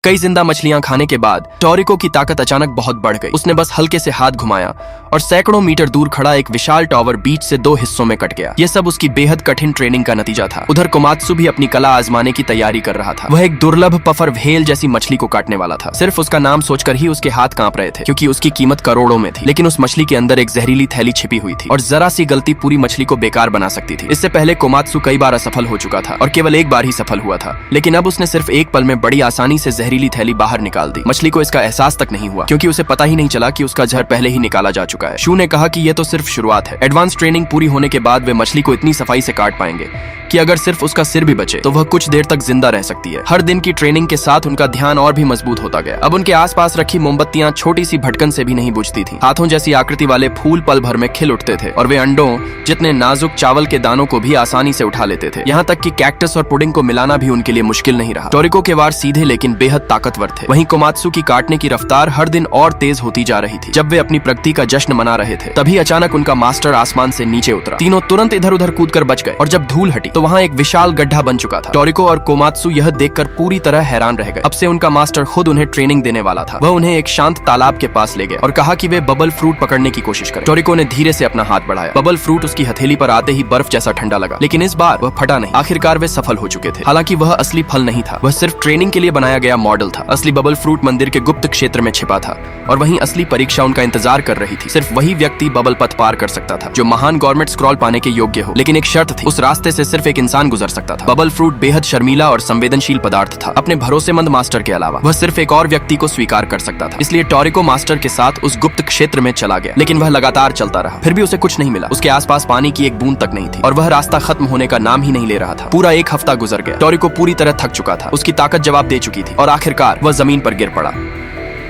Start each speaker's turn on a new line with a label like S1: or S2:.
S1: कई जिंदा मछलियां खाने के बाद टोरिको की ताकत अचानक बहुत बढ़ गई। उसने बस हल्के से हाथ घुमाया और सैकड़ों मीटर दूर खड़ा एक विशाल टावर बीच से 2 हिस्सों में कट गया। यह सब उसकी बेहद कठिन ट्रेनिंग का नतीजा था। उधर कोमात्सु भी अपनी कला आजमाने की तैयारी कर रहा था। वह एक दुर्लभ पफर व्हेल जैसी मछली को काटने वाला था। सिर्फ उसका नाम सोचकर ही उसके हाथ कांप रहे थे, क्योंकि उसकी कीमत करोड़ों में थी। लेकिन उस मछली के अंदर एक जहरीली थैली छिपी हुई थी और जरा सी गलती पूरी मछली को बेकार बना सकती थी। इससे पहले कोमात्सु कई बार असफल हो चुका था और केवल एक बार ही सफल हुआ था। लेकिन अब उसने सिर्फ एक पल में बड़ी आसानी से जहरीली थैली बाहर निकाल दी। मछली को इसका एहसास तक नहीं हुआ, क्योंकि उसे पता ही नहीं चला कि उसका जहर पहले ही निकाला जा चुका है। शू ने कहा कि यह तो सिर्फ शुरुआत है। एडवांस ट्रेनिंग पूरी होने के बाद वे मछली को इतनी सफाई से काट पाएंगे कि अगर सिर्फ उसका सिर भी बचे तो वह कुछ देर तक जिंदा रह सकती है। हर दिन की ट्रेनिंग के साथ उनका ध्यान और भी मजबूत होता गया। अब उनके आसपास रखी मोमबत्तियां छोटी सी भटकन से भी नहीं बुझती थी। हाथों जैसी आकृति वाले फूल पल भर में खिल उठते थे और वे अंडों जितने नाजुक चावल के दानों को भी आसानी से उठा लेते थे। यहाँ तक कि कैक्टस और पुडिंग को मिलाना भी उनके लिए मुश्किल नहीं रहा। टोरिको के वार सीधे लेकिन बेहद ताकतवर थे। वहीं कोमात्सु की काटने की रफ्तार हर दिन और तेज होती जा रही थी। जब वे अपनी प्रगति का जश्न मना रहे थे, तभी अचानक उनका मास्टर आसमान से नीचे उतरा। तीनों तुरंत इधर उधर कूदकर बच गए और जब धूल हटी तो वहाँ एक विशाल गड्ढा बन चुका था। टोरिको और कोमात्सु यह देखकर पूरी तरह हैरान रह गए। अब से उनका मास्टर खुद उन्हें ट्रेनिंग देने वाला था। वह उन्हें एक शांत तालाब के पास ले गया और कहा कि वे बबल फ्रूट पकड़ने की कोशिश करें। टोरिको ने धीरे से अपना हाथ बढ़ाया। बबल फ्रूट उसकी हथेली पर आते ही बर्फ जैसा ठंडा लगा, लेकिन इस बार वह फटा नहीं। आखिरकार वे सफल हो चुके थे। हालांकि वह असली फल नहीं था, वह सिर्फ ट्रेनिंग के लिए बनाया गया मॉडल था। असली बबल फ्रूट मंदिर के गुप्त क्षेत्र में छिपा था और वहीं असली परीक्षा उनका इंतजार कर रही थी। सिर्फ वही व्यक्ति बबल पथ पार कर सकता था जो महान गवर्नमेंट स्क्रॉल पाने के योग्य हो। लेकिन एक शर्त थी, उस रास्ते से सिर्फ एक इंसान गुजर सकता था। बबल फ्रूट बेहद शर्मीला और संवेदनशील पदार्थ था। अपने भरोसेमंद मास्टर के अलावा वह सिर्फ एक और व्यक्ति को स्वीकार कर सकता था। इसलिए टोरिको मास्टर के साथ उस गुप्त क्षेत्र में चला गया। लेकिन वह लगातार चलता रहा, फिर भी उसे कुछ नहीं मिला। उसके आसपास पानी की एक बूंद तक नहीं थी और वह रास्ता खत्म होने का नाम ही नहीं ले रहा था। पूरा एक हफ्ता गुजर गया। टोरिको पूरी तरह थक चुका था। उसकी ताकत जवाब दे चुकी थी और आखिरकार वह जमीन पर गिर पड़ा।